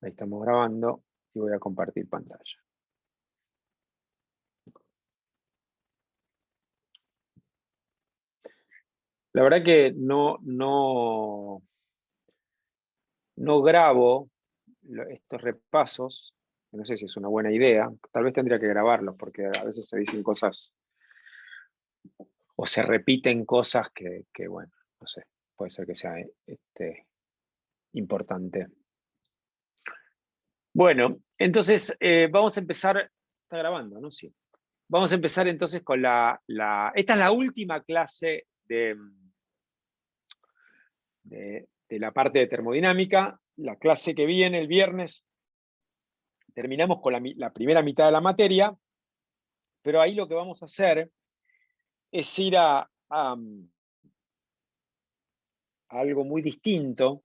Ahí estamos grabando y voy a compartir pantalla. La verdad que no grabo estos repasos, no sé si es una buena idea, tal vez tendría que grabarlos porque a veces se dicen cosas o se repiten cosas que bueno, no sé, puede ser que sea importante. Bueno, entonces vamos a empezar, está grabando, ¿no? Sí. Vamos a empezar entonces con esta es la última clase de la parte de termodinámica. La clase que viene el viernes terminamos con la primera mitad de la materia, pero ahí lo que vamos a hacer es ir a algo muy distinto,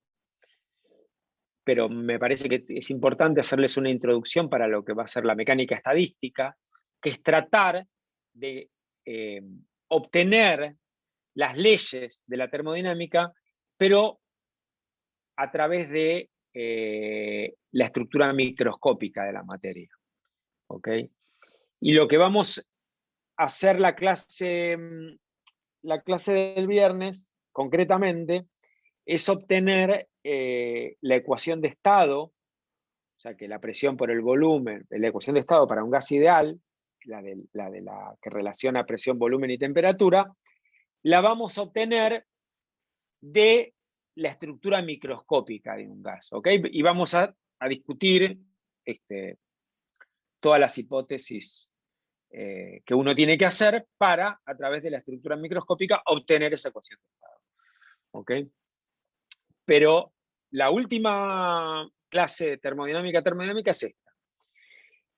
pero me parece que es importante hacerles una introducción para lo que va a ser la mecánica estadística, que es tratar de obtener las leyes de la termodinámica, pero a través de la estructura microscópica de la materia. ¿Ok? Y lo que vamos a hacer la clase del viernes, concretamente, es obtener la ecuación de estado, o sea, que la presión por el volumen, la ecuación de estado para un gas ideal, la que relaciona presión, volumen y temperatura, la vamos a obtener de la estructura microscópica de un gas, ¿ok? Y vamos a discutir todas las hipótesis que uno tiene que hacer para, a través de la estructura microscópica, obtener esa ecuación de estado, ¿ok? Pero la última clase de termodinámica es esta.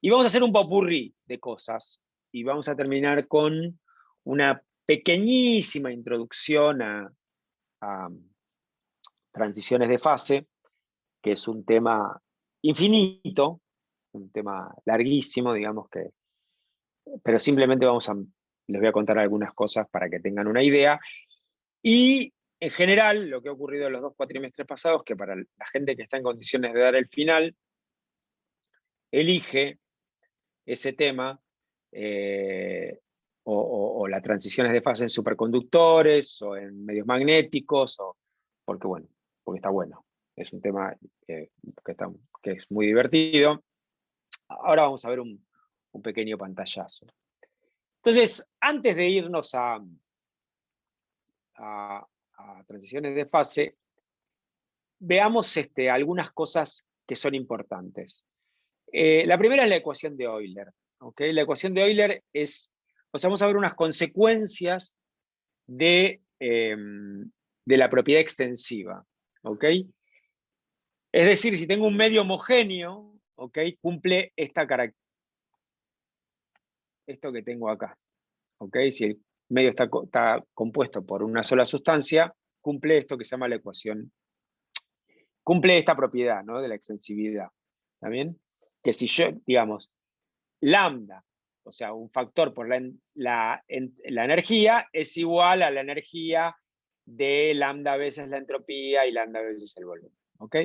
Y vamos a hacer un popurrí de cosas, y vamos a terminar con una pequeñísima introducción a transiciones de fase, que es un tema infinito, un tema larguísimo, digamos que, pero simplemente les voy a contar algunas cosas para que tengan una idea. Y en general, lo que ha ocurrido en los 2 cuatrimestres pasados, que para la gente que está en condiciones de dar el final, elige ese tema, o las transiciones de fase en superconductores, o en medios magnéticos, porque bueno, porque está bueno. Es un tema que es muy divertido. Ahora vamos a ver un pequeño pantallazo. Entonces, antes de irnos a transiciones de fase, veamos algunas cosas que son importantes. La primera es la ecuación de Euler. ¿Okay? La ecuación de Euler vamos a ver unas consecuencias de la propiedad extensiva. ¿Okay? Es decir, si tengo un medio homogéneo, ¿okay? Cumple esto que tengo acá. ¿Okay? Si el medio está compuesto por una sola sustancia, cumple esto que se llama la ecuación, cumple esta propiedad, ¿no? De la extensividad. ¿Está bien? Que si yo, digamos, lambda, o sea, un factor por la energía, es igual a la energía de lambda veces la entropía y lambda veces el volumen. ¿Ok?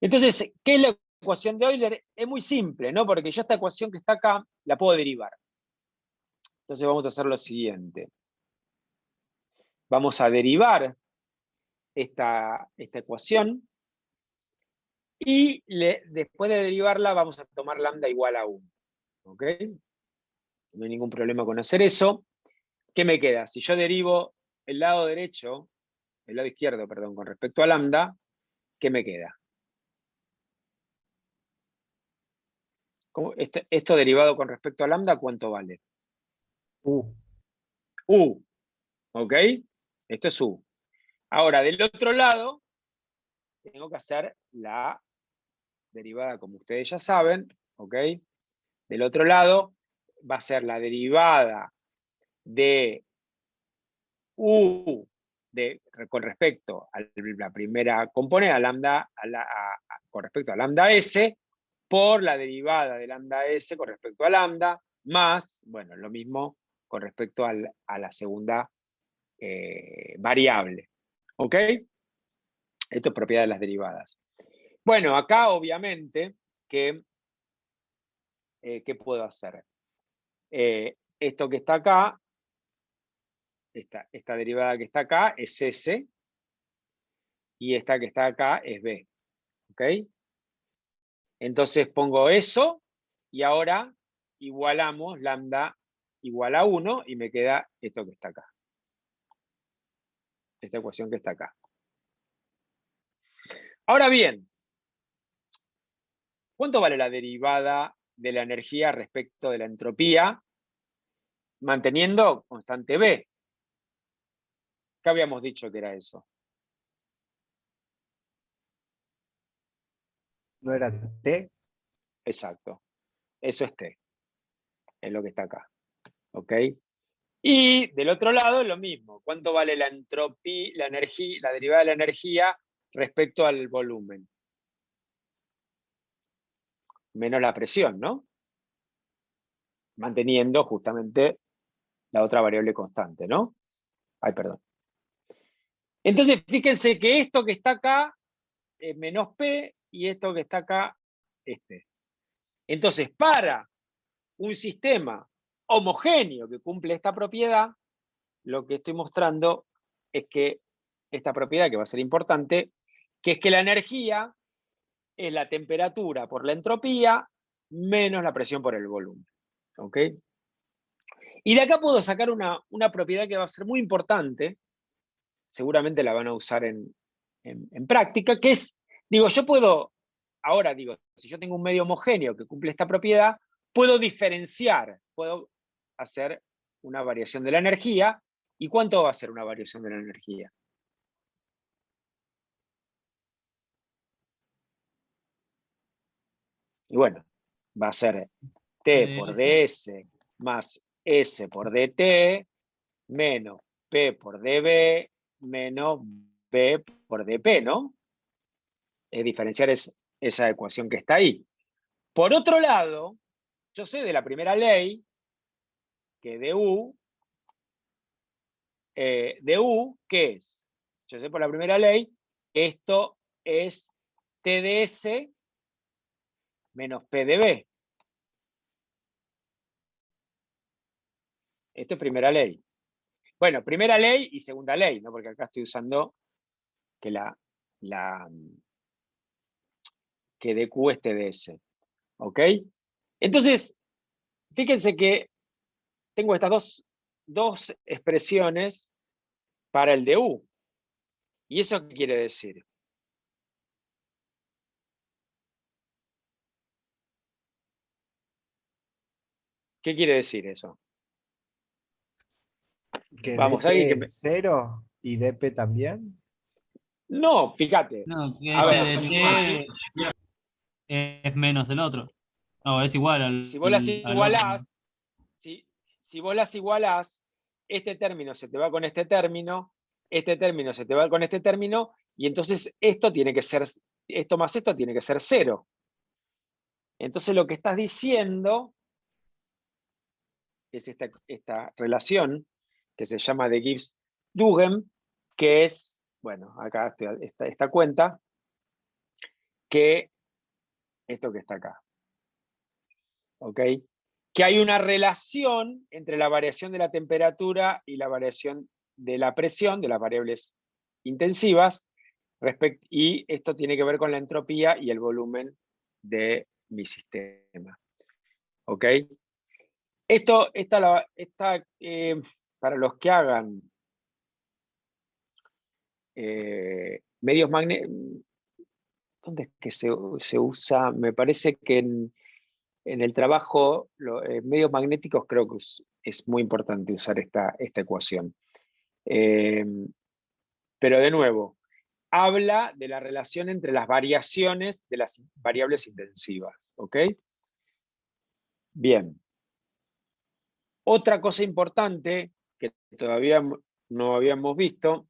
Entonces, ¿qué es la ecuación de Euler? Es muy simple, ¿no? Porque yo esta ecuación que está acá la puedo derivar. Entonces vamos a hacer lo siguiente. Vamos a derivar esta ecuación y después de derivarla vamos a tomar lambda igual a 1. ¿Ok? No hay ningún problema con hacer eso. ¿Qué me queda? Si yo derivo el lado izquierdo, perdón, con respecto a lambda, ¿qué me queda? Esto derivado con respecto a lambda, ¿cuánto vale? U. U. ¿Ok? Esto es U. Ahora, del otro lado, tengo que hacer la derivada, como ustedes ya saben, ¿ok? Del otro lado va a ser la derivada de U con respecto a la primera componente, con respecto a lambda S, por la derivada de lambda S con respecto a lambda, más, bueno, lo mismo con respecto a la segunda variable. ¿Ok? Esto es propiedad de las derivadas. Bueno, acá obviamente que, ¿qué puedo hacer? Esto que está acá, esta derivada que está acá es S, y esta que está acá es B. ¿Ok? Entonces pongo eso, y ahora igualamos lambda igual a 1, y me queda esto que está acá. Esta ecuación que está acá. Ahora bien, ¿cuánto vale la derivada de la energía respecto de la entropía manteniendo constante B? ¿Qué habíamos dicho que era eso? ¿No era T? Exacto. Eso es T. Es lo que está acá. ¿Ok? Y del otro lado lo mismo. ¿Cuánto vale la entropía, la energía, la derivada de la energía respecto al volumen? Menos la presión, ¿no? Manteniendo justamente la otra variable constante, ¿no? Ay, perdón. Entonces, fíjense que esto que está acá es menos P, y esto que está acá es T. Entonces, para un sistema homogéneo que cumple esta propiedad, lo que estoy mostrando es que esta propiedad, que va a ser importante, que es que la energía es la temperatura por la entropía menos la presión por el volumen. ¿Ok? Y de acá puedo sacar una propiedad que va a ser muy importante, seguramente la van a usar en práctica, que es, digo, yo puedo, ahora digo, si yo tengo un medio homogéneo que cumple esta propiedad, puedo diferenciar, puedo hacer una variación de la energía. ¿Y cuánto va a ser una variación de la energía? Y bueno, va a ser T por TDS. ds más S por dt menos P por dB menos B por dP, ¿no? Es diferenciar esa ecuación que está ahí. Por otro lado, yo sé de la primera ley que du, ¿qué es? Yo sé por la primera ley que esto es TdS menos PdB. Esto es primera ley. Bueno, primera ley y segunda ley, ¿no? Porque acá estoy usando que que dQ es TdS. ¿Ok? Entonces, fíjense que tengo estas dos expresiones para el du. ¿Y eso qué quiere decir? ¿Qué quiere decir eso? ¿Que Vamos, DT alguien que es 0 y DP también? No, fíjate. No, que A ese ver, de T es menos del otro. No, es igual si vos las al otro. igualás, si vos las igualás, este término se te va con este término se te va con este término, y entonces esto tiene que ser, esto más esto tiene que ser 0. Entonces lo que estás diciendo es esta relación que se llama de Gibbs-Duhem, que es, bueno, acá esta cuenta, que esto que está acá. ¿Ok? Que hay una relación entre la variación de la temperatura y la variación de la presión, de las variables intensivas, y esto tiene que ver con la entropía y el volumen de mi sistema. ¿Ok? Para los que hagan medios magnéticos, ¿dónde es que se usa? Me parece que en el trabajo, medios magnéticos, creo que es muy importante usar esta ecuación. Pero de nuevo, habla de la relación entre las variaciones de las variables intensivas. ¿Ok? Bien. Otra cosa importante que todavía no habíamos visto,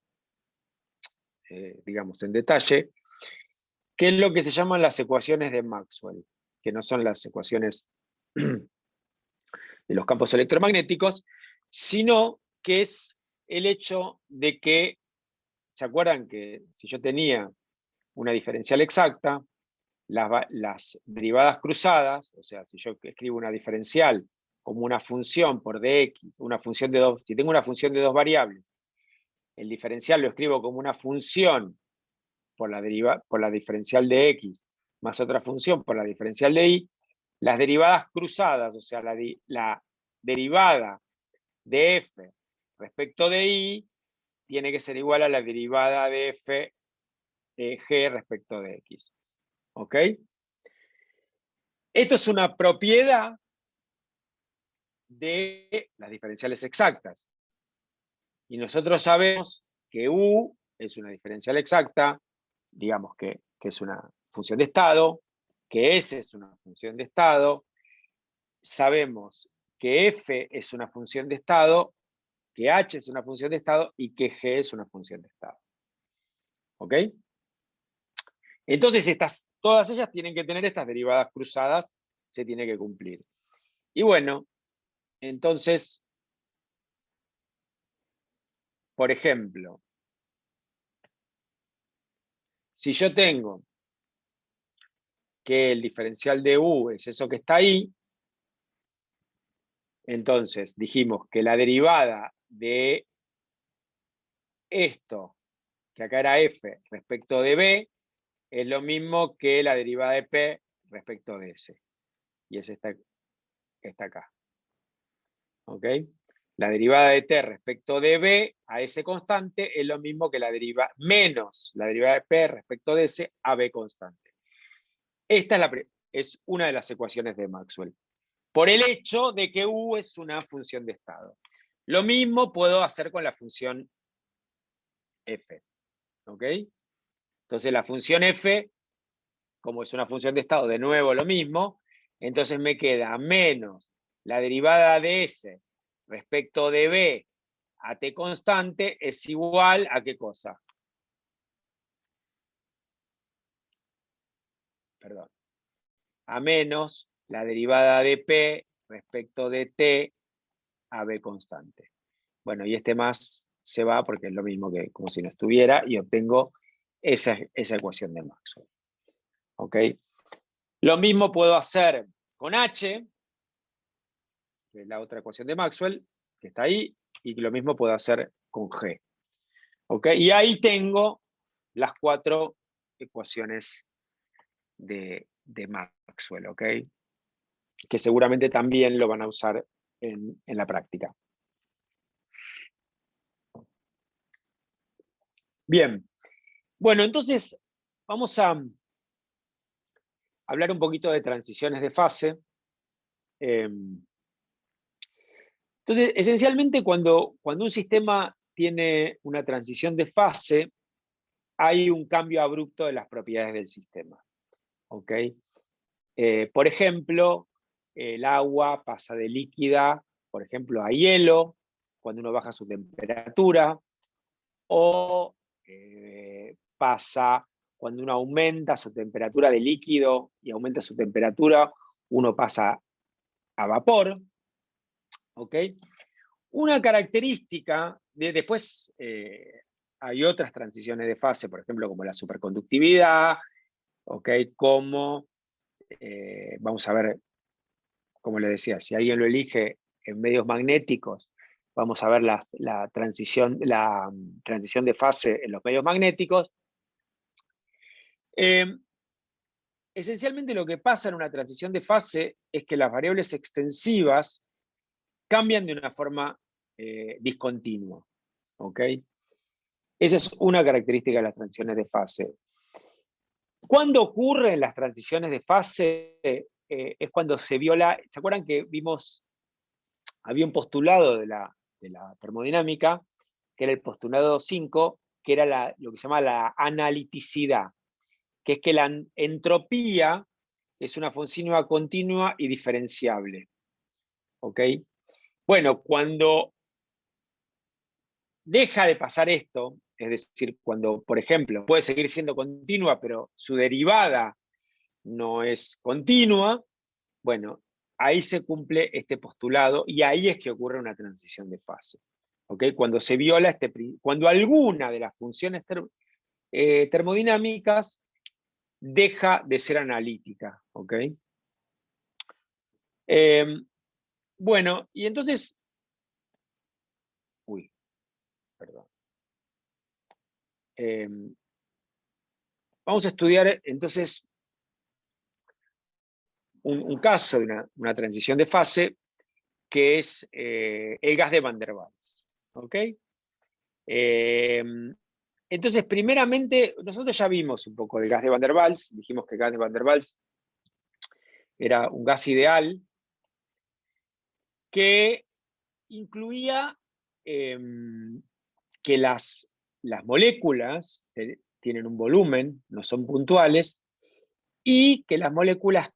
digamos en detalle, que es lo que se llaman las ecuaciones de Maxwell, que no son las ecuaciones de los campos electromagnéticos, sino que es el hecho de que, ¿se acuerdan que si yo tenía una diferencial exacta las derivadas cruzadas, o sea, si yo escribo una diferencial como una función por dx, una función de dos, si tengo una función de dos variables, el diferencial lo escribo como una función por la diferencial de x más otra función por la diferencial de y, las derivadas cruzadas, o sea, la derivada de f respecto de y, tiene que ser igual a la derivada de f g respecto de x. ¿Ok? Esto es una propiedad de las diferenciales exactas. Y nosotros sabemos que u es una diferencial exacta, digamos que es una función de estado, que S es una función de estado, sabemos que F es una función de estado, que H es una función de estado y que G es una función de estado. ¿Ok? Entonces todas ellas tienen que tener estas derivadas cruzadas, se tiene que cumplir. Y bueno, entonces, por ejemplo, si yo tengo que el diferencial de u es eso que está ahí, entonces dijimos que la derivada de esto, que acá era f respecto de b, es lo mismo que la derivada de p respecto de s. Y es esta acá. ¿Ok? La derivada de t respecto de b a s constante es lo mismo que la derivada menos la derivada de p respecto de s a b constante. Esta es una de las ecuaciones de Maxwell, por el hecho de que u es una función de estado. Lo mismo puedo hacer con la función f. ¿Ok? Entonces la función f, como es una función de estado, de nuevo lo mismo, entonces me queda menos la derivada de s respecto de b a t constante es igual a ¿qué cosa? Perdón. A menos la derivada de p respecto de t a b constante. Bueno, y este más se va porque es lo mismo que como si no estuviera y obtengo esa ecuación de Maxwell. ¿Ok? Lo mismo puedo hacer con H, que es la otra ecuación de Maxwell, que está ahí, y lo mismo puedo hacer con G. ¿Ok? Y ahí tengo las 4 ecuaciones de Maxwell, ¿ok? Que seguramente también lo van a usar en la práctica. Bien, bueno, entonces vamos a hablar un poquito de transiciones de fase. Entonces, esencialmente cuando un sistema tiene una transición de fase, hay un cambio abrupto de las propiedades del sistema. ¿Ok? Por ejemplo, el agua pasa de líquida, por ejemplo, a hielo, cuando uno baja su temperatura, o pasa cuando uno aumenta su temperatura de líquido y aumenta su temperatura, uno pasa a vapor. ¿Ok? Una característica, después hay otras transiciones de fase, por ejemplo, como la superconductividad, ¿ok? Como, vamos a ver, como le decía, si alguien lo elige en medios magnéticos, vamos a ver la transición de fase en los medios magnéticos. Esencialmente lo que pasa en una transición de fase es que las variables extensivas cambian de una forma discontinua. ¿Ok? Esa es una característica de las transiciones de fase. ¿Cuándo ocurren las transiciones de fase? Es cuando se viola. ¿Se acuerdan que había un postulado de la termodinámica, que era el postulado 5, que era lo que se llama la analiticidad, que es que la entropía es una función continua y diferenciable. ¿Ok? Bueno, cuando deja de pasar esto, es decir, cuando, por ejemplo, puede seguir siendo continua, pero su derivada no es continua, bueno, ahí se cumple este postulado y ahí es que ocurre una transición de fase. ¿Ok? Cuando se viola cuando alguna de las funciones termodinámicas deja de ser analítica, ¿ok? Bueno, y entonces, perdón. Vamos a estudiar entonces un caso de una transición de fase que es el gas de Van der Waals, ¿ok? Entonces, primeramente, nosotros ya vimos un poco el gas de Van der Waals, dijimos que el gas de Van der Waals era un gas ideal que incluía que las moléculas tienen un volumen, no son puntuales, y que las moléculas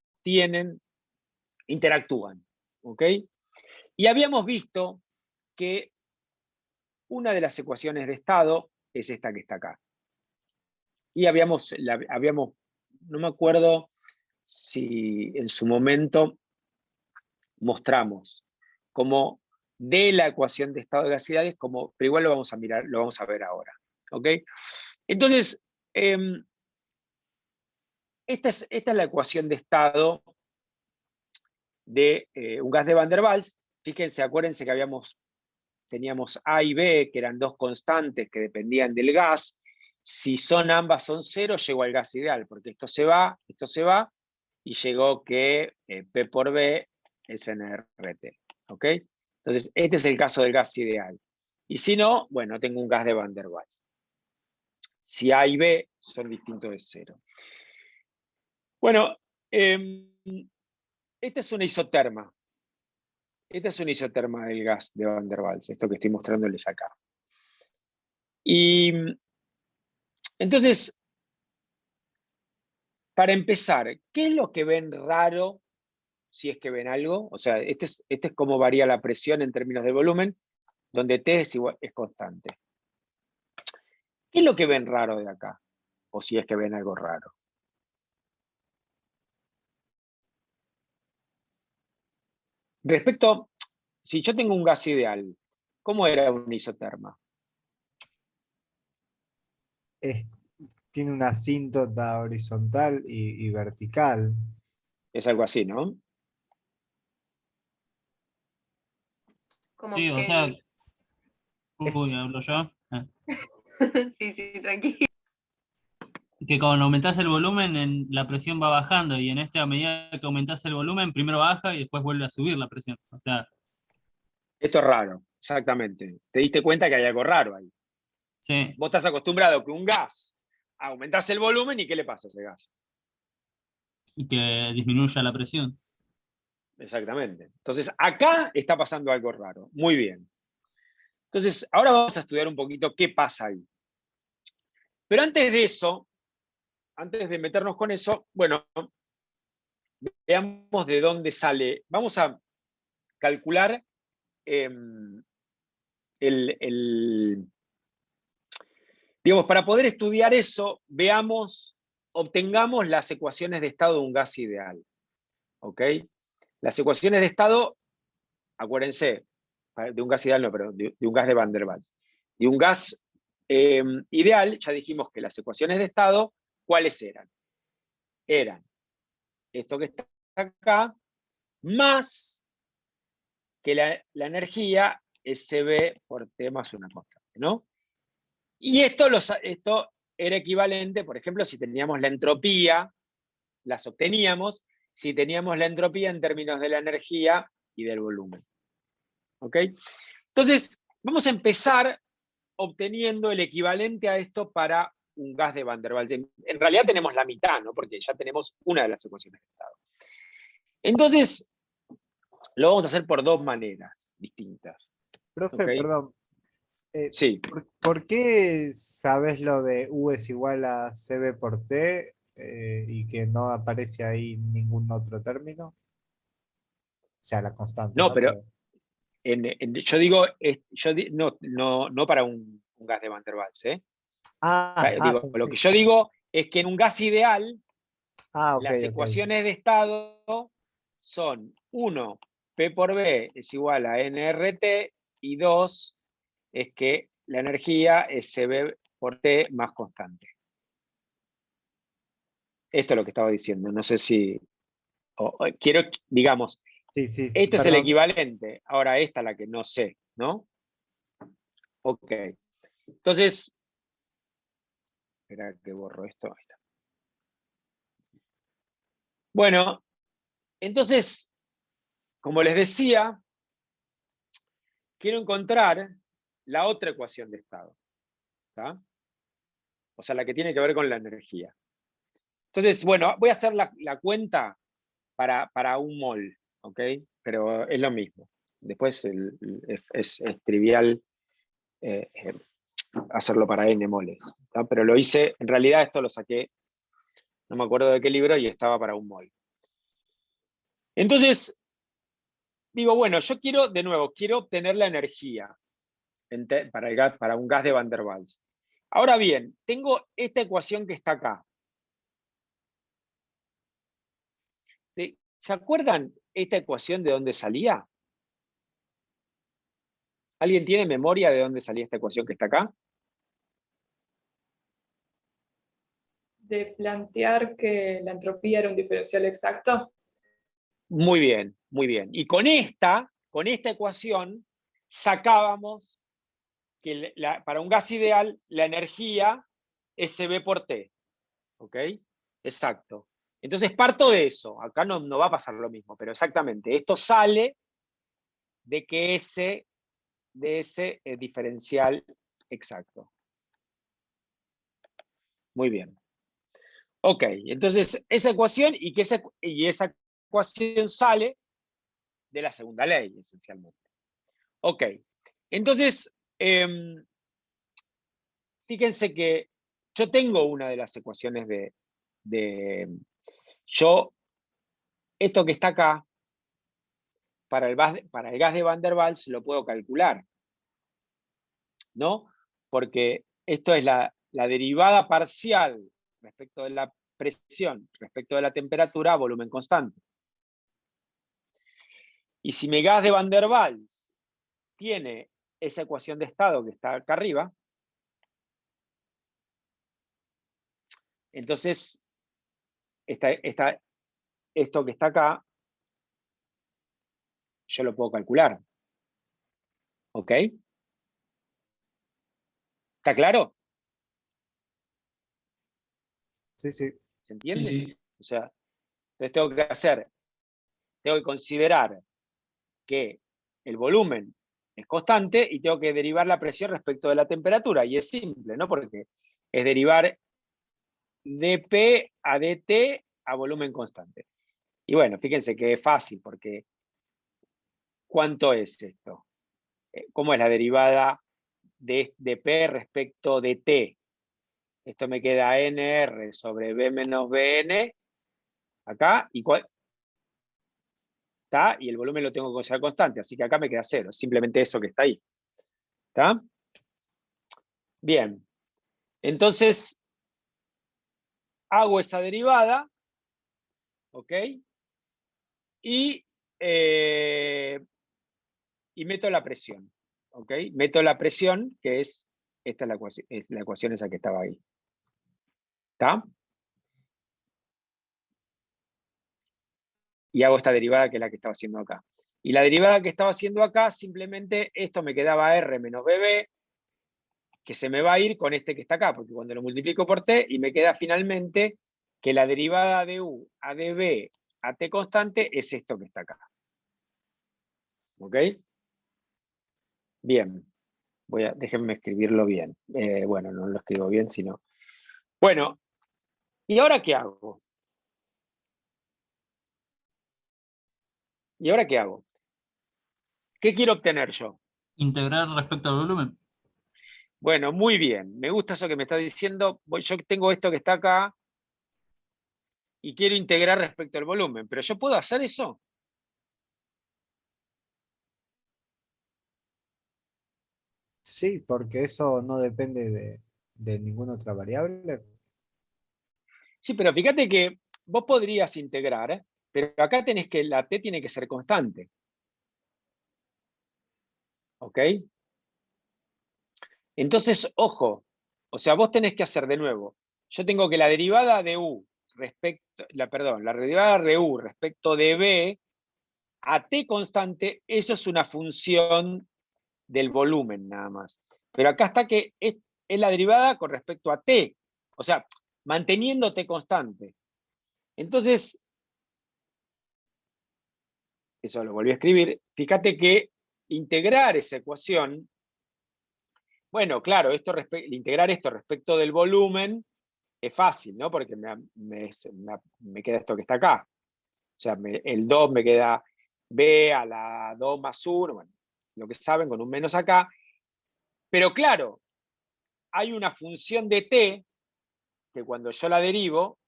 interactúan, ¿ok? Y habíamos visto que una de las ecuaciones de estado es esta que está acá. Y no me acuerdo si en su momento mostramos como de la ecuación de estado de gasidades, pero igual lo vamos a mirar, lo vamos a ver ahora. ¿Ok? Entonces, esta es la ecuación de estado de un gas de Van der Waals. Fíjense, acuérdense que teníamos A y B, que eran dos constantes que dependían del gas. Si ambas son cero, llegó al gas ideal, porque esto se va, y llegó que P por B es nRT. ¿Ok? Entonces, este es el caso del gas ideal. Y si no, bueno, tengo un gas de Van der Waals. Si A y B son distintos de cero. Bueno, esta es una isoterma. Esta es una isoterma del gas de Van der Waals, esto que estoy mostrándoles acá. Y entonces, para empezar, ¿qué es lo que ven raro, si es que ven algo? O sea, este es cómo varía la presión en términos de volumen, donde T es constante. ¿Qué es lo que ven raro de acá? O si es que ven algo raro. Respecto, si yo tengo un gas ideal, ¿cómo era una isoterma? Tiene una asíntota horizontal y vertical. Es algo así, ¿no? Como Sí, o que sea, uy, hablo yo. sí, tranquilo. Que cuando aumentás el volumen, la presión va bajando, y en este, a medida que aumentás el volumen, primero baja y después vuelve a subir la presión. O sea, Esto es raro, exactamente. Te diste cuenta que hay algo raro ahí. sí, Vos estás acostumbrado a que un gas aumentás el volumen y ¿qué le pasa a ese gas? y que disminuya la presión. Exactamente. Entonces, acá está pasando algo raro. Muy bien. Entonces, ahora vamos a estudiar un poquito qué pasa ahí. Pero antes de eso, antes de meternos con eso, bueno, veamos de dónde sale. Vamos a calcular digamos, para poder estudiar eso, obtengamos las ecuaciones de estado de un gas ideal. ¿Ok? Las ecuaciones de estado, acuérdense, de un gas ideal no, pero de un gas de Van der Waals. De un gas ideal, ya dijimos que las ecuaciones de estado, ¿cuáles eran? Eran esto que está acá, más que la energía SB por T más una constante, ¿no? Y esto era equivalente, por ejemplo, si teníamos la entropía, las obteníamos, si teníamos la entropía en términos de la energía y del volumen. ¿Ok? Entonces, vamos a empezar obteniendo el equivalente a esto para un gas de Van der Waals. En realidad tenemos la mitad, ¿no? Porque ya tenemos una de las ecuaciones de estado. Entonces, lo vamos a hacer por dos maneras distintas. Profe, ¿Ok? perdón. Sí. ¿Por qué sabes lo de U es igual a CB por T y que no aparece ahí ningún otro término? O sea, la constante, No, ¿no? pero yo digo, no para un gas de Van der Waals, ¿eh? Lo que yo digo es que en un gas ideal, las ecuaciones de estado son 1, P por B es igual a nRT, y 2, es que la energía es CB por T más constante. Esto es lo que estaba diciendo. No sé si... quiero, digamos, Sí, sí, esto es el perdón. equivalente. Ahora esta es la que no sé, ¿no? Ok. Entonces, espera que borro esto. Ahí está. Bueno, entonces, como les decía, quiero encontrar la otra ecuación de estado. ¿Tá? O sea, la que tiene que ver con la energía. Entonces, bueno, voy a hacer la cuenta para un mol, ¿ok? Pero es lo mismo. Después es trivial hacerlo para n moles. ¿tá? Pero lo hice, en realidad esto lo saqué, no me acuerdo de qué libro, y estaba para un mol. Entonces, digo, bueno, yo quiero, de nuevo, quiero obtener la energía para un gas de Van der Waals. Ahora bien, tengo esta ecuación que está acá. ¿Se acuerdan esta ecuación de dónde salía? ¿Alguien tiene memoria de dónde salía esta ecuación que está acá? De plantear que la entropía era un diferencial exacto. Muy bien, muy bien. Y con esta ecuación sacábamos que para un gas ideal la energía es CB por T. ¿Ok? Exacto. Entonces parto de eso. Acá no va a pasar lo mismo, pero exactamente. Esto sale de que ese diferencial exacto. Muy bien. Ok, entonces esa ecuación y esa ecuación sale de la segunda ley, esencialmente. Ok, entonces, fíjense que yo tengo una de las ecuaciones esto que está acá, para el gas de Van der Waals lo puedo calcular, ¿no? Porque esto es la derivada parcial respecto de la presión, respecto de la temperatura a volumen constante. Y si mi gas de Van der Waals tiene esa ecuación de estado que está acá arriba, entonces esto que está acá, yo lo puedo calcular. ¿Ok? ¿Está claro? Sí, sí. ¿Se entiende? Sí, sí. O sea, entonces tengo que considerar que el volumen es constante y tengo que derivar la presión respecto de la temperatura. Y es simple, ¿no? Porque es derivar dP a dt a volumen constante. Y bueno, fíjense que es fácil, porque ¿cuánto es esto? ¿Cómo es la derivada de P respecto de T? Esto me queda NR sobre B menos BN, acá, ¿está? Y el volumen lo tengo que considerar constante, así que acá me queda 0, simplemente eso que está ahí. ¿Está? Bien, entonces hago esa derivada, ¿ok? Y meto la presión, ¿ok? Meto la presión, que esta es la ecuación esa que estaba ahí. ¿Está? Y hago esta derivada que es la que estaba haciendo acá. Y la derivada que estaba haciendo acá, simplemente esto me quedaba R menos BB, que se me va a ir con este que está acá, porque cuando lo multiplico por T, y me queda finalmente que la derivada de U a dB a T constante es esto que está acá. ¿Ok? Bien. Déjenme escribirlo bien. Bueno, no lo escribo bien, sino... Bueno, ¿y ahora qué hago? ¿Y ahora qué hago? ¿Qué quiero obtener yo? Integrar respecto al volumen. Bueno, muy bien. Me gusta eso que me está diciendo. Yo tengo esto que está acá y quiero integrar respecto al volumen. ¿Pero yo puedo hacer eso? Sí, porque eso no depende de ninguna otra variable. Sí, pero fíjate que vos podrías integrar, pero acá la T tiene que ser constante. ¿Ok? Entonces, ojo. O sea, vos tenés que hacer de nuevo. Yo tengo que la derivada de U respecto, la derivada RU respecto de B a T constante, eso es una función del volumen nada más. Pero acá está que es la derivada con respecto a T, o sea, manteniendo T constante. Entonces, eso lo volví a escribir, fíjate que integrar esa ecuación, bueno, claro, integrar esto respecto del volumen es fácil, ¿no? Porque me queda esto que está acá. O sea, el 2 me queda B a la 2 más 1, bueno, lo que saben, con un menos acá. Pero claro, hay una función de t que cuando yo la derivo,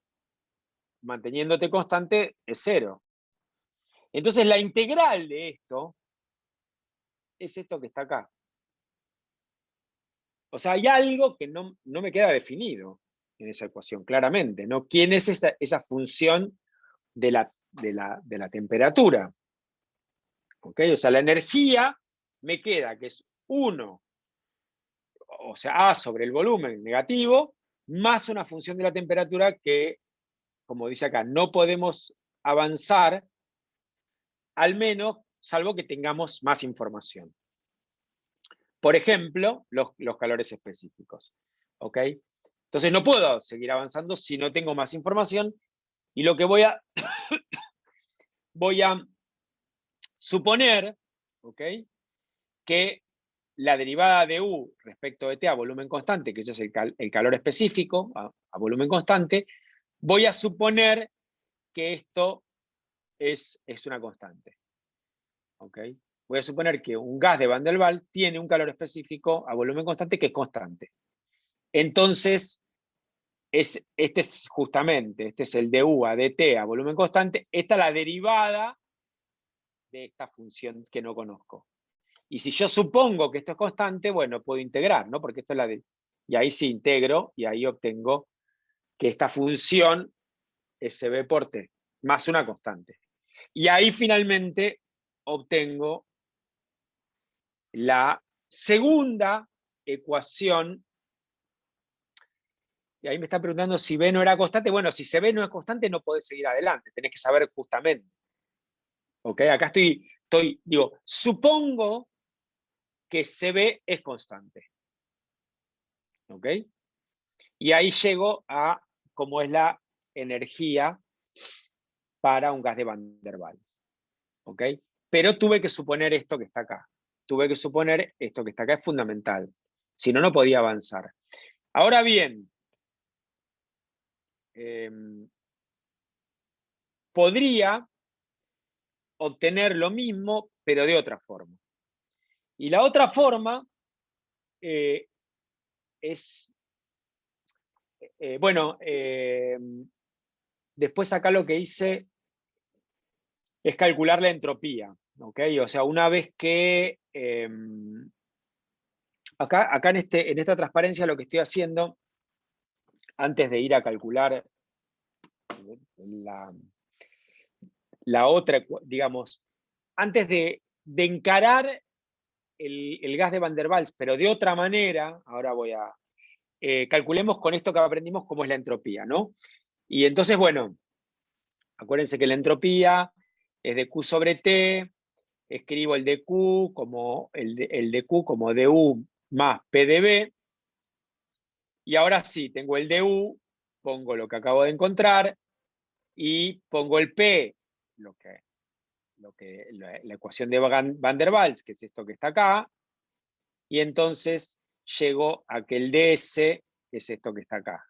manteniendo t constante, es 0. Entonces la integral de esto es esto que está acá. O sea, hay algo que no me queda definido en esa ecuación, claramente, ¿no? ¿Quién es esa función de la temperatura? ¿Ok? O sea, la energía me queda que es 1, o sea, A sobre el volumen negativo, más una función de la temperatura que, como dice acá, no podemos avanzar, al menos, salvo que tengamos más información. Por ejemplo, los calores específicos. ¿Ok? Entonces no puedo seguir avanzando si no tengo más información, y lo que voy a suponer, ¿ok?, que la derivada de U respecto de T a volumen constante, que eso es el calor específico a volumen constante, voy a suponer que esto es una constante. ¿Ok? Voy a suponer que un gas de Van der Waals tiene un calor específico a volumen constante que es constante. Entonces, este es el du a dt a volumen constante. Esta es la derivada de esta función que no conozco. Y si yo supongo que esto es constante, bueno, puedo integrar, ¿no? Porque esto es y ahí sí integro, y ahí obtengo que esta función es CB por T, más una constante. Y ahí finalmente obtengo la segunda ecuación. Y ahí me están preguntando si B no era constante. Bueno, si CB no es constante, no podés seguir adelante. Tenés que saber justamente. ¿Ok? Acá digo, supongo que CB es constante. ¿Ok? Y ahí llego a cómo es la energía para un gas de Van der Waals. ¿Ok? Pero tuve que suponer esto que está acá. Tuve que suponer esto que está acá, es fundamental. Si no, no podía avanzar. Ahora bien, podría obtener lo mismo, pero de otra forma. Y la otra forma es, bueno, después acá lo que hice es calcular la entropía. ¿Ok? O sea, una vez que acá en esta transparencia lo que estoy haciendo, antes de ir a calcular la otra, digamos, antes de encarar el gas de Van der Waals, pero de otra manera, ahora voy a, calculemos con esto que aprendimos cómo es la entropía, ¿no? Y entonces, bueno, acuérdense que la entropía es de Q sobre T, escribo el de Q como el de Q como du más P de B, y ahora sí, tengo el du, pongo lo que acabo de encontrar, y pongo el P, la ecuación de Van der Waals, que es esto que está acá, y entonces llego a que el ds es esto que está acá,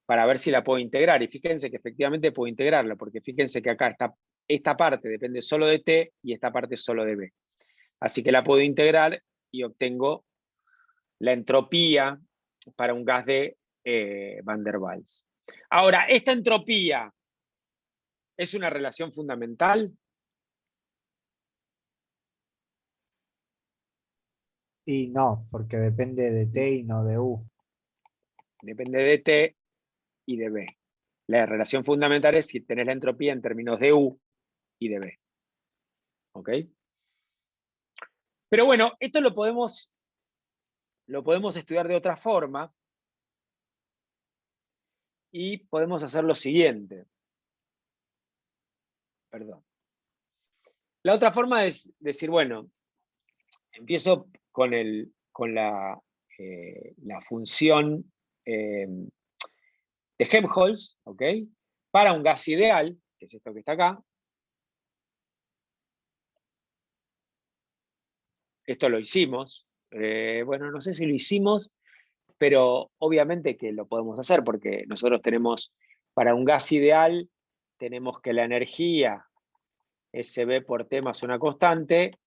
para ver si la puedo integrar. Y fíjense que efectivamente puedo integrarla, porque fíjense que acá esta parte depende solo de T y esta parte solo de B. Así que la puedo integrar y obtengo la entropía para un gas de Van der Waals. Ahora, ¿esta entropía es una relación fundamental? Y no, porque depende de T y no de U. Depende de T y de B. La relación fundamental es si tenés la entropía en términos de U y de B. ¿Ok? Pero bueno, esto lo podemos estudiar de otra forma. y podemos hacer lo siguiente. Perdón. La otra forma es decir, bueno, empiezo con la función de Helmholtz, ¿ok? Para un gas ideal, que es esto que está acá. Esto lo hicimos. Bueno, no sé si lo hicimos, pero obviamente que lo podemos hacer porque nosotros tenemos, para un gas ideal, tenemos que la energía SB por T más una constante,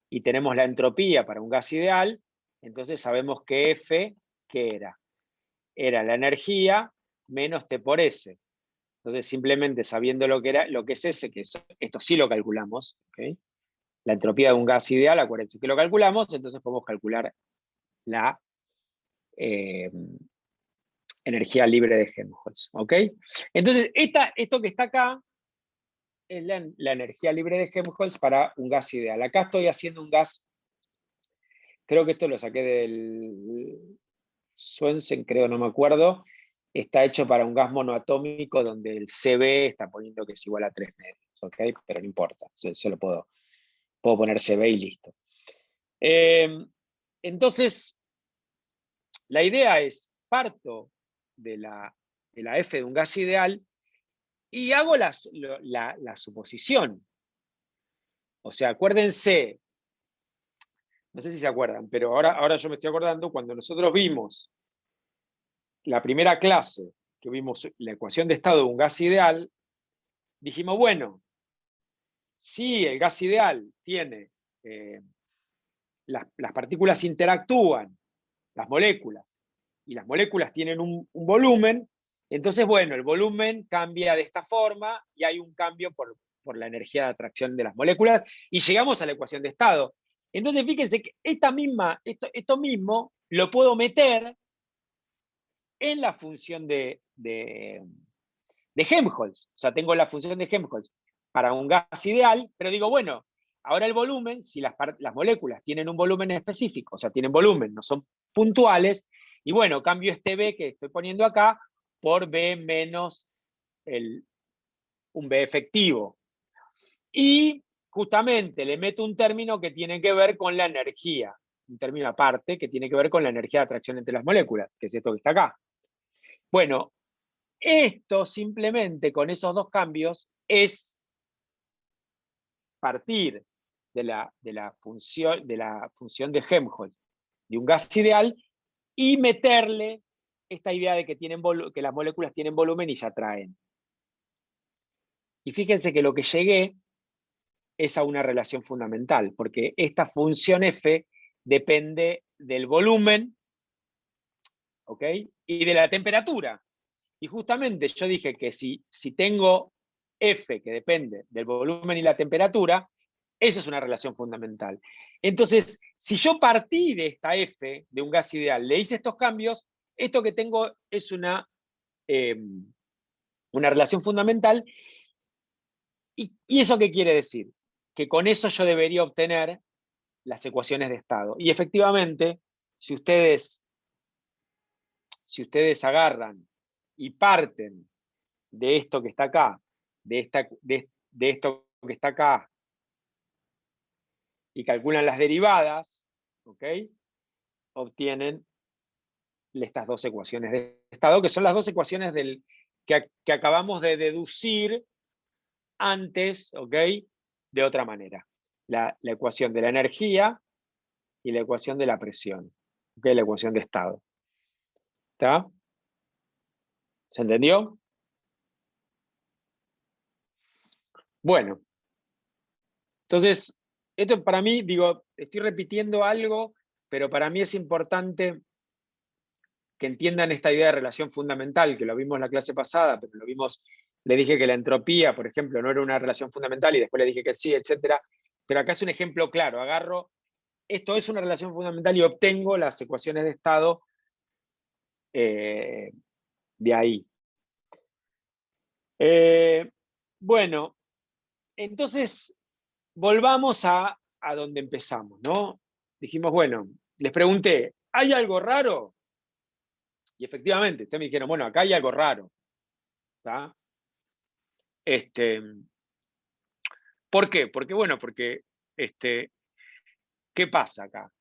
y tenemos la entropía para un gas ideal, entonces sabemos que F, ¿qué era? Era la energía menos T por S. Entonces, simplemente sabiendo lo que es S, que esto sí lo calculamos, ¿okay? La entropía de un gas ideal, acuérdense que lo calculamos, entonces podemos calcular la energía libre de Helmholtz, ¿ok? Entonces, esto que está acá es la energía libre de Helmholtz para un gas ideal. Acá estoy haciendo un gas, creo que esto lo saqué del Swensen, creo, no me acuerdo. Está hecho para un gas monoatómico donde el CB está poniendo que es igual a 3 medios, ¿ok? Pero no importa, se lo puedo poner CB y listo. Entonces, la idea es, parto de la F de un gas ideal y hago la suposición. O sea, acuérdense, no sé si se acuerdan, pero ahora yo me estoy acordando, cuando nosotros vimos la primera clase, que vimos la ecuación de estado de un gas ideal, dijimos, bueno, si el gas ideal tiene, las partículas interactúan, las moléculas, y las moléculas tienen un volumen, entonces, bueno, el volumen cambia de esta forma y hay un cambio por la energía de atracción de las moléculas, y llegamos a la ecuación de estado. Entonces, fíjense que esto mismo lo puedo meter en la función de Helmholtz. O sea, tengo la función de Helmholtz para un gas ideal, pero digo, bueno, ahora el volumen, si las moléculas tienen un volumen específico, o sea, tienen volumen, no son puntuales, y bueno, cambio este B que estoy poniendo acá por B menos un B efectivo. Y justamente le meto un término que tiene que ver con la energía, un término aparte que tiene que ver con la energía de atracción entre las moléculas, que es esto que está acá. Bueno, esto simplemente con esos dos cambios es partir de la función de Helmholtz de un gas ideal y meterle esta idea de que las moléculas tienen volumen y se atraen. Y fíjense que lo que llegué es a una relación fundamental, porque esta función F depende del volumen, ¿ok? Y de la temperatura. Y justamente yo dije que si tengo F que depende del volumen y la temperatura, eso es una relación fundamental. Entonces, si yo partí de esta F, de un gas ideal, le hice estos cambios, esto que tengo es una relación fundamental. ¿Y eso qué quiere decir? Que con eso yo debería obtener las ecuaciones de estado. Y efectivamente, si ustedes agarran y parten de esto que está acá, de esto que está acá, y calculan las derivadas, ¿ok? Obtienen estas dos ecuaciones de estado, que son las dos ecuaciones que acabamos de deducir antes, ¿ok? De otra manera. La ecuación de la energía y la ecuación de la presión, ¿ok? La ecuación de estado. ¿Está? ¿Se entendió? Bueno. Entonces, esto para mí, digo, estoy repitiendo algo, pero para mí es importante que entiendan esta idea de relación fundamental, que lo vimos en la clase pasada, pero lo vimos, le dije que la entropía, por ejemplo, no era una relación fundamental y después le dije que sí, etc. Pero acá es un ejemplo claro, agarro, esto es una relación fundamental y obtengo las ecuaciones de estado de ahí. Bueno, entonces volvamos a donde empezamos, ¿no? Dijimos, bueno, les pregunté, ¿hay algo raro? Y efectivamente, ustedes me dijeron, bueno, acá hay algo raro. ¿tá? ¿Por qué? Porque, bueno, porque, ¿qué pasa acá?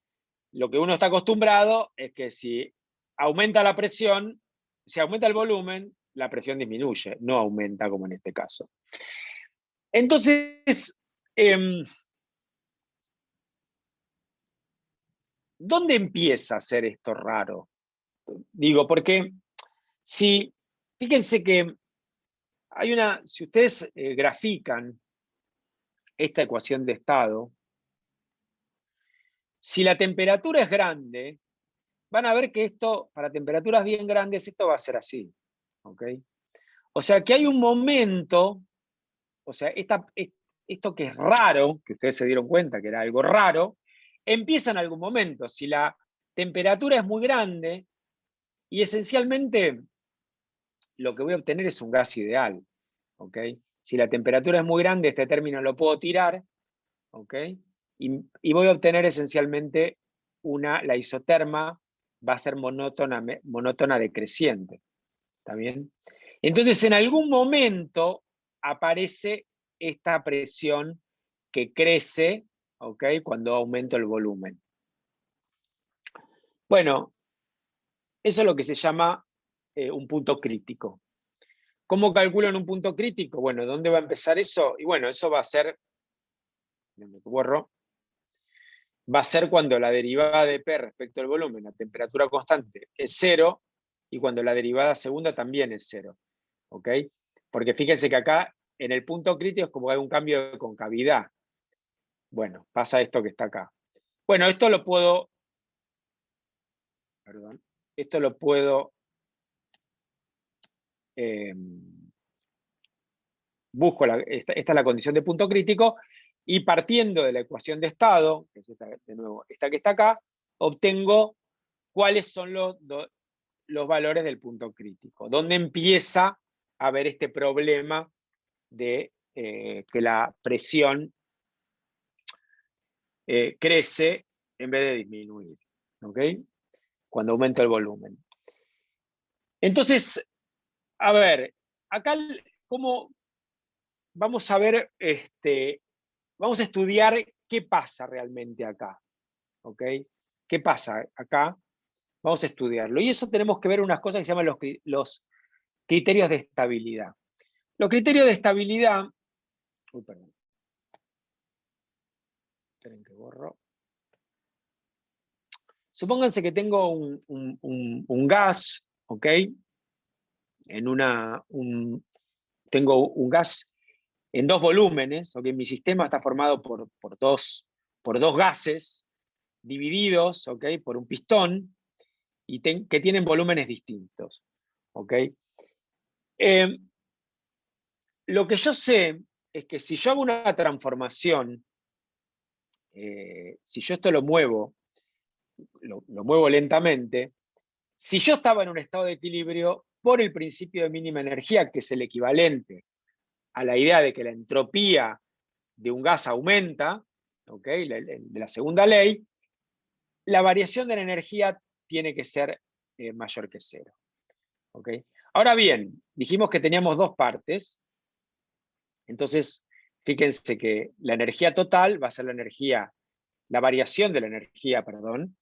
Lo que uno está acostumbrado es que si aumenta la presión, si aumenta el volumen, la presión disminuye, no aumenta como en este caso. Entonces, ¿dónde empieza a ser esto raro? Digo, porque si, fíjense que hay si ustedes grafican esta ecuación de estado, si la temperatura es grande, van a ver que esto, para temperaturas bien grandes, esto va a ser así. ¿Ok? O sea que hay un momento, o sea, esto que es raro, que ustedes se dieron cuenta que era algo raro, empieza en algún momento. Si la temperatura es muy grande, y esencialmente lo que voy a obtener es un gas ideal. ¿Ok? Si la temperatura es muy grande, este término lo puedo tirar, ¿ok? Y voy a obtener esencialmente la isoterma va a ser monótona decreciente. ¿Está bien? Entonces, en algún momento aparece esta presión que crece, ¿ok? Cuando aumento el volumen. Bueno, eso es lo que se llama un punto crítico. ¿Cómo calculo en un punto crítico? Bueno, ¿dónde va a empezar eso? Y bueno, eso va a ser, va a ser cuando la derivada de P respecto al volumen a temperatura constante es 0 y cuando la derivada segunda también es 0. ¿Ok? Porque fíjense que acá en el punto crítico es como que hay un cambio de concavidad. Bueno, pasa esto que está acá. Bueno, esto lo puedo, perdón, esto lo puedo, busco, esta es la condición de punto crítico, y partiendo de la ecuación de estado, que es esta, de nuevo, esta que está acá, obtengo cuáles son los valores del punto crítico, dónde empieza a haber este problema de que la presión crece en vez de disminuir, ¿ok? Cuando aumenta el volumen. Entonces, a ver, acá cómo vamos a ver, vamos a estudiar qué pasa realmente acá, ¿ok? ¿Qué pasa acá? Vamos a estudiarlo. Y eso tenemos que ver unas cosas que se llaman los criterios de estabilidad. Los criterios de estabilidad, uy, perdón. Esperen que borro. Supónganse que tengo un gas, ¿ok? Tengo un gas en dos volúmenes, ¿ok? Mi sistema está formado por dos gases divididos, ¿ok? Por un pistón y que tienen volúmenes distintos, ¿ok? Lo que yo sé es que si yo hago una transformación, si yo esto lo muevo lentamente, si yo estaba en un estado de equilibrio, por el principio de mínima energía, que es el equivalente a la idea de que la entropía de un gas aumenta, ¿okay? De la segunda ley, la variación de la energía tiene que ser mayor que 0. ¿Okay? Ahora bien, dijimos que teníamos dos partes, entonces fíjense que la energía total va a ser la variación de la energía, perdón,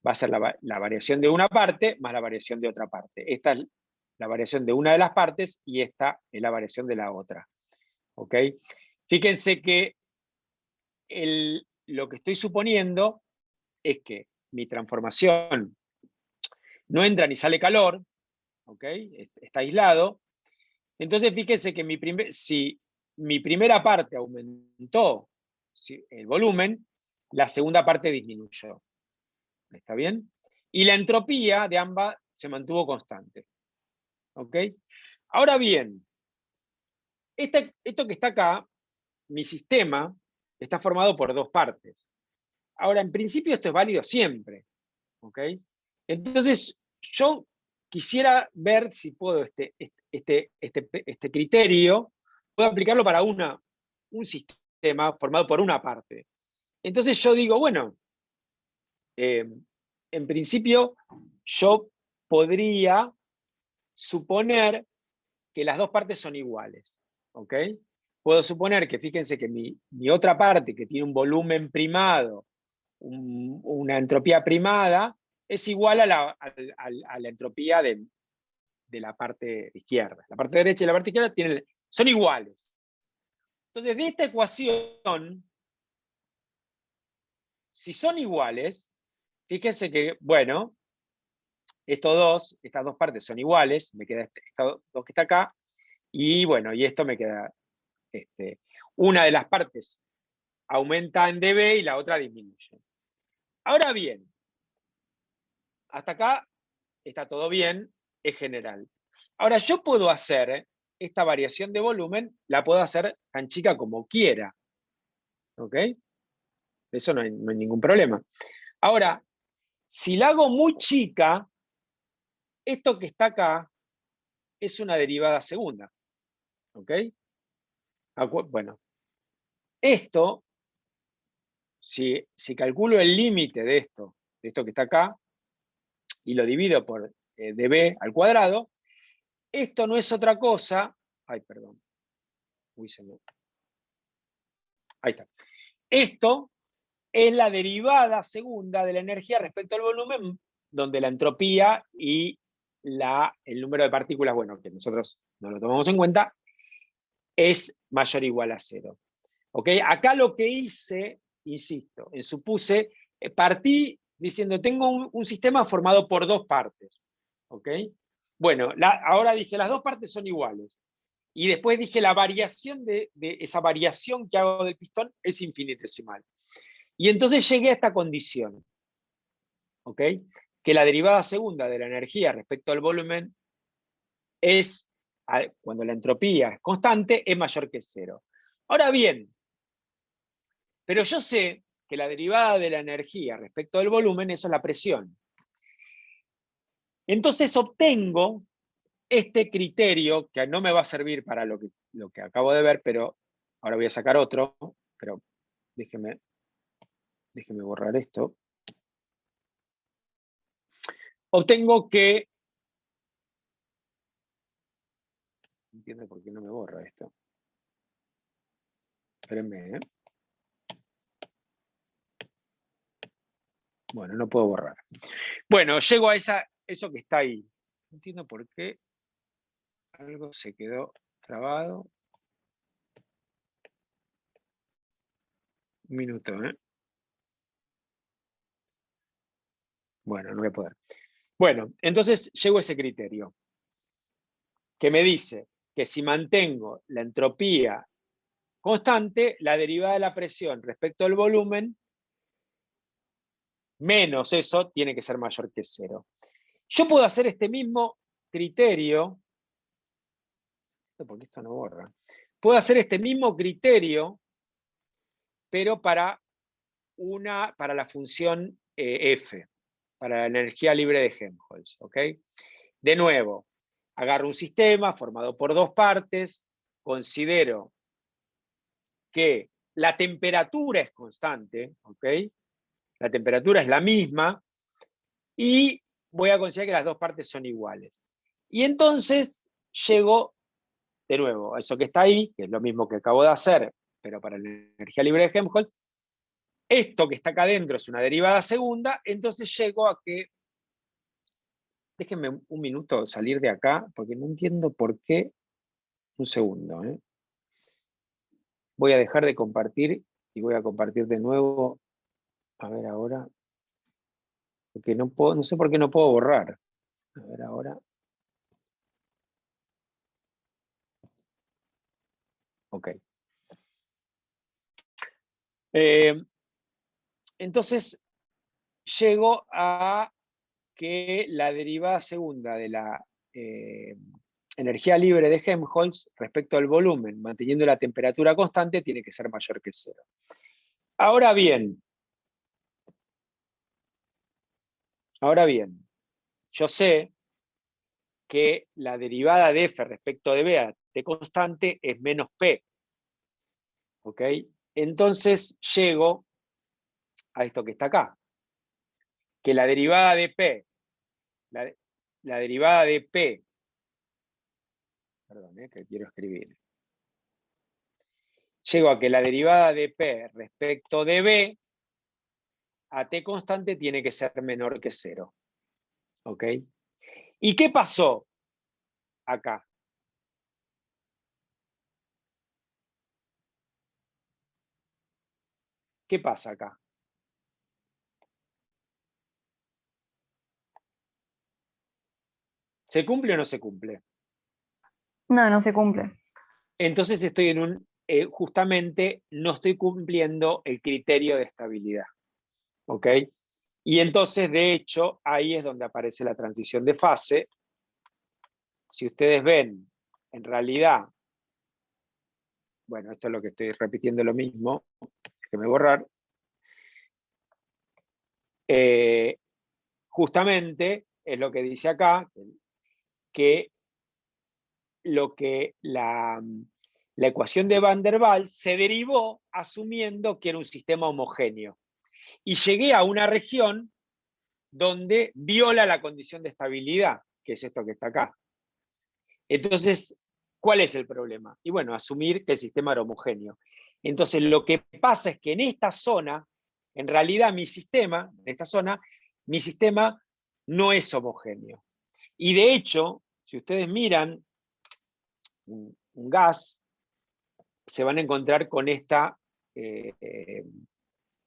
va a ser la variación de una parte más la variación de otra parte. Esta es la variación de una de las partes y esta es la variación de la otra. ¿Ok? Fíjense que lo que estoy suponiendo es que mi transformación no entra ni sale calor, ¿ok? Está aislado. Entonces fíjense que si mi primera parte aumentó el volumen, la segunda parte disminuyó. ¿Está bien? Y la entropía de ambas se mantuvo constante. ¿Ok? Ahora bien, esto que está acá, mi sistema, está formado por dos partes. Ahora, en principio esto es válido siempre. ¿Ok? Entonces, yo quisiera ver si puedo este criterio, puedo aplicarlo para un sistema formado por una parte. Entonces yo digo, bueno, en principio yo podría suponer que las dos partes son iguales. ¿Ok? Puedo suponer que, fíjense que mi otra parte, que tiene un volumen primado, una entropía primada, es igual a la entropía de la parte izquierda. La parte derecha y la parte izquierda son iguales. Entonces, de esta ecuación, si son iguales, fíjense que, bueno, estas dos partes son iguales, me queda esto dos que está acá, y bueno, y esto me queda, una de las partes aumenta en dB y la otra disminuye. Ahora bien, hasta acá está todo bien, es general. Ahora, yo puedo hacer esta variación de volumen, la puedo hacer tan chica como quiera. ¿Ok? Eso no hay ningún problema. Ahora, si la hago muy chica, esto que está acá es una derivada segunda. ¿Ok? Bueno, esto, si calculo el límite de esto que está acá, y lo divido por dB al cuadrado, esto no es otra cosa. Ay, perdón. Uy, ahí está. Esto es la derivada segunda de la energía respecto al volumen, donde la entropía y el número de partículas, bueno, que nosotros no lo tomamos en cuenta, es mayor o igual a 0. ¿Ok? Acá lo que hice, insisto, supuse, partí diciendo, tengo un sistema formado por dos partes. ¿Ok? Bueno, ahora dije, las dos partes son iguales. Y después dije, la variación de esa variación que hago del pistón es infinitesimal. Y entonces llegué a esta condición. ¿Ok? Que la derivada segunda de la energía respecto al volumen es, cuando la entropía es constante, es mayor que 0. Ahora bien, pero yo sé que la derivada de la energía respecto del volumen, eso es la presión. Entonces obtengo este criterio, que no me va a servir para lo que acabo de ver, pero ahora voy a sacar otro, pero déjeme borrar esto. Obtengo que... No entiendo por qué no me borra esto. Espérenme, ¿eh? Bueno, no puedo borrar. Bueno, llego a eso que está ahí. No entiendo por qué algo se quedó trabado. Un minuto, ¿eh? Bueno, no voy a poder. Bueno, entonces llego a ese criterio que me dice que si mantengo la entropía constante, la derivada de la presión respecto al volumen, menos eso, tiene que ser mayor que 0. Yo puedo hacer este mismo criterio, porque esto no borra, puedo hacer este mismo criterio, pero para la función F, para la energía libre de Helmholtz. ¿Ok? De nuevo, agarro un sistema formado por dos partes, considero que la temperatura es constante, ¿ok? La temperatura es la misma, y voy a considerar que las dos partes son iguales. Y entonces llego, de nuevo, a eso que está ahí, que es lo mismo que acabo de hacer, pero para la energía libre de Helmholtz. Esto que está acá adentro es una derivada segunda, entonces llego a que... Déjenme un minuto salir de acá, porque no entiendo por qué. Un segundo, ¿eh? Voy a dejar de compartir y voy a compartir de nuevo. A ver ahora. Porque no sé por qué no puedo borrar. A ver ahora. Ok. Entonces, llego a que la derivada segunda de la energía libre de Helmholtz respecto al volumen, manteniendo la temperatura constante, tiene que ser mayor que 0. Ahora bien, yo sé que la derivada de F respecto de B de constante es menos P. ¿Ok? Entonces llego a esto que está acá. Que la derivada de P, la derivada de P perdón, que quiero escribir. Llego a que la derivada de P respecto de B a T constante tiene que ser menor que 0. ¿Ok? ¿Y qué pasó acá? ¿Qué pasa acá? ¿Se cumple o no se cumple? No, no se cumple. Entonces estoy en un, justamente no estoy cumpliendo el criterio de estabilidad. ¿Ok? Y entonces, de hecho, ahí es donde aparece la transición de fase. Si ustedes ven, en realidad, bueno, esto es lo que estoy repitiendo lo mismo, déjenme borrar. Justamente es lo que dice acá, que la ecuación de Van der Waals se derivó asumiendo que era un sistema homogéneo. Y llegué a una región donde viola la condición de estabilidad, que es esto que está acá. Entonces, ¿cuál es el problema? Y bueno, asumir que el sistema era homogéneo. Entonces, lo que pasa es que en esta zona, en realidad mi sistema, en esta zona, mi sistema no es homogéneo. Y de hecho, si ustedes miran un gas, se van a encontrar con esta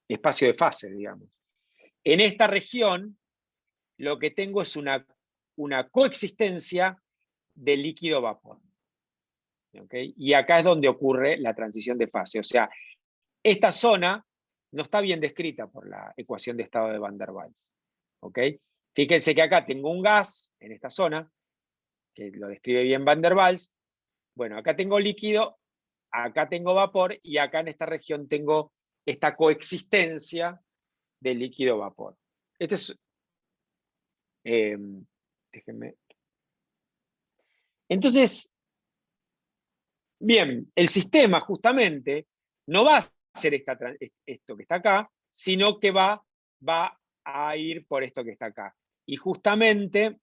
espacio de fase, digamos. En esta región, lo que tengo es una coexistencia de líquido-vapor. ¿Okay? Y acá es donde ocurre la transición de fase. O sea, esta zona no está bien descrita por la ecuación de estado de Van der Waals. ¿Okay? Fíjense que acá tengo un gas en esta zona, que lo describe bien Van der Waals. Bueno, acá tengo líquido, acá tengo vapor, y acá en esta región tengo esta coexistencia de líquido-vapor. Este es... déjenme... Entonces, bien, el sistema justamente no va a hacer esto que está acá, sino que va a ir por esto que está acá. Y justamente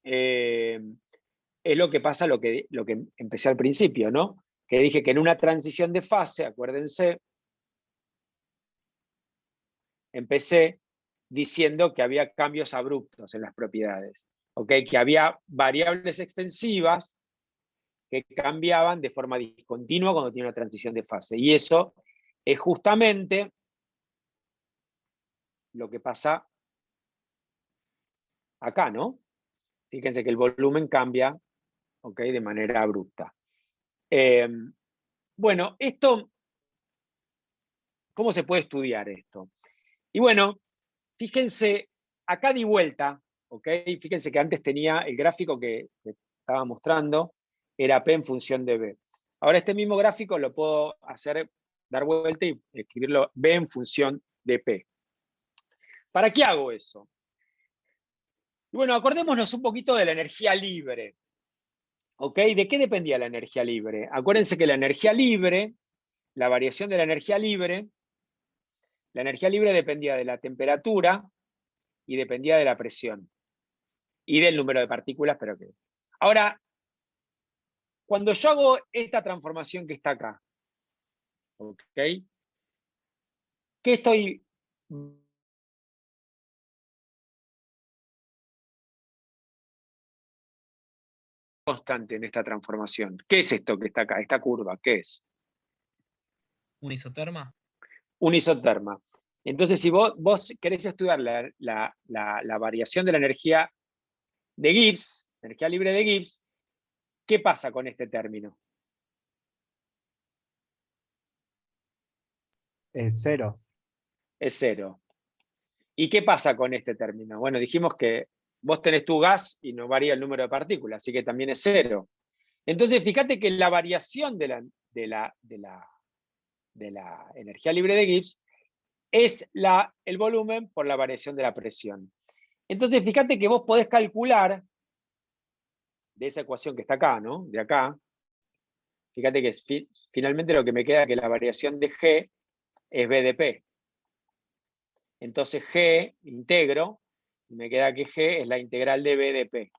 es lo que pasa, lo que empecé al principio, ¿no? Que dije que en una transición de fase, acuérdense, empecé diciendo que había cambios abruptos en las propiedades, ¿ok? Que había variables extensivas que cambiaban de forma discontinua cuando tiene una transición de fase. Y eso es justamente lo que pasa acá, ¿no? Fíjense que el volumen cambia, ¿ok? De manera abrupta. Bueno, esto, ¿cómo se puede estudiar esto? Y bueno, fíjense, acá di vuelta, ¿ok? Fíjense que antes tenía el gráfico que estaba mostrando, era P en función de B. Ahora este mismo gráfico lo puedo hacer, dar vuelta y escribirlo B en función de P. ¿Para qué hago eso? Y bueno, acordémonos un poquito de la energía libre. ¿Ok? ¿De qué dependía la energía libre? Acuérdense que la energía libre, la variación de la energía libre dependía de la temperatura y dependía de la presión. Y del número de partículas, pero que... Ahora, cuando yo hago esta transformación que está acá, ¿ok? ¿Qué estoy constante en esta transformación? ¿Qué es esto que está acá? Esta curva, ¿qué es? ¿Un isoterma? Un isoterma. Entonces, si vos querés estudiar la variación de la energía de Gibbs, energía libre de Gibbs, ¿qué pasa con este término? Es 0. Es 0. ¿Y qué pasa con este término? Bueno, dijimos que vos tenés tu gas y no varía el número de partículas, así que también es 0. Entonces, fíjate que la variación de la energía libre de Gibbs es el volumen por la variación de la presión. Entonces, fíjate que vos podés calcular de esa ecuación que está acá, ¿no? De acá, fíjate que finalmente lo que me queda es que la variación de G es B de P. Entonces G integro, y me queda que G es la integral de B de P.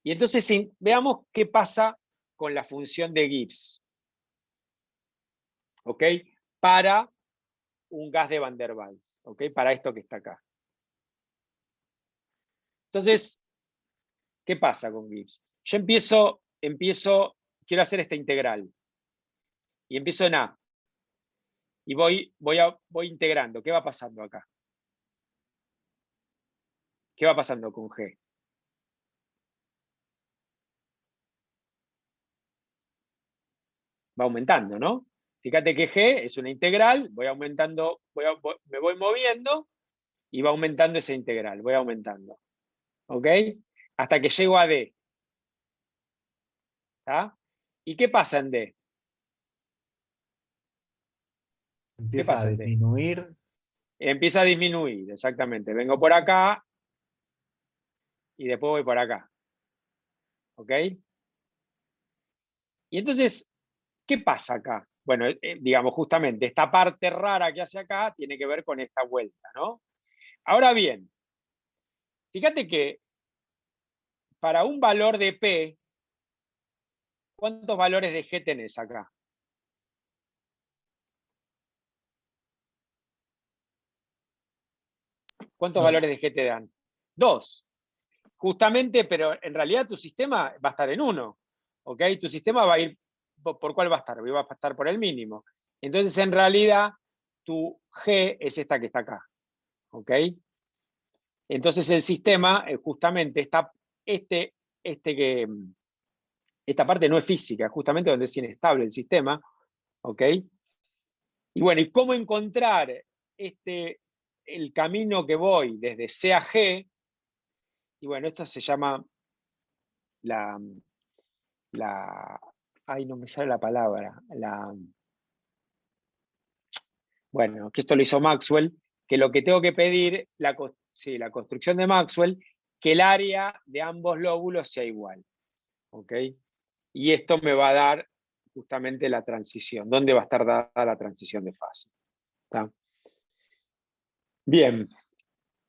Y entonces veamos qué pasa con la función de Gibbs. ¿Ok? Para un gas de Van der Waals. ¿Ok? Para esto que está acá. Entonces, ¿qué pasa con Gibbs? Yo quiero hacer esta integral. Y empiezo en A. Y voy integrando. ¿Qué va pasando acá? ¿Qué va pasando con G? Va aumentando, ¿no? Fíjate que G es una integral, voy aumentando, me voy moviendo y va aumentando esa integral, voy aumentando. ¿Ok? Hasta que llego a D. ¿Está? ¿Y qué pasa en D? ¿Qué Empieza a pasa en D? disminuir. Empieza a disminuir, exactamente. Vengo por acá y después voy por acá. ¿Ok? Y entonces, ¿qué pasa acá? Bueno, digamos, justamente esta parte rara que hace acá tiene que ver con esta vuelta, ¿no? Ahora bien, fíjate que para un valor de P, ¿cuántos valores de G tenés acá? ¿Cuántos Dos. valores de G te dan? 2. Justamente, pero en realidad tu sistema va a estar en 1. ¿Ok? Tu sistema va a ir, ¿por cuál va a estar? Va a estar por el mínimo. Entonces, en realidad, tu G es esta que está acá. ¿Ok? Entonces, el sistema, justamente, esta parte no es física, justamente donde es inestable el sistema. ¿Ok? Y bueno, ¿y cómo encontrar el camino que voy desde C a G? Y bueno, esto se llama ay, no me sale la palabra, bueno, que esto lo hizo Maxwell, que lo que tengo que pedir, la construcción de Maxwell, que el área de ambos lóbulos sea igual. ¿Ok? Y esto me va a dar justamente la transición, dónde va a estar dada la transición de fase. ¿Está? Bien,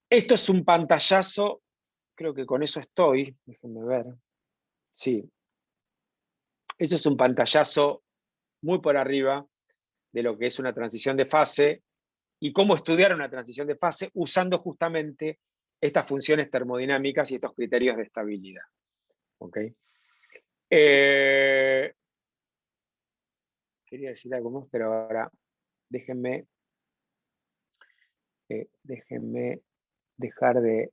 esto es un pantallazo, creo que con eso estoy, déjenme ver. Sí, esto es un pantallazo muy por arriba de lo que es una transición de fase y cómo estudiar una transición de fase usando justamente estas funciones termodinámicas y estos criterios de estabilidad. ¿Ok? Quería decir algo más, pero ahora déjenme dejar de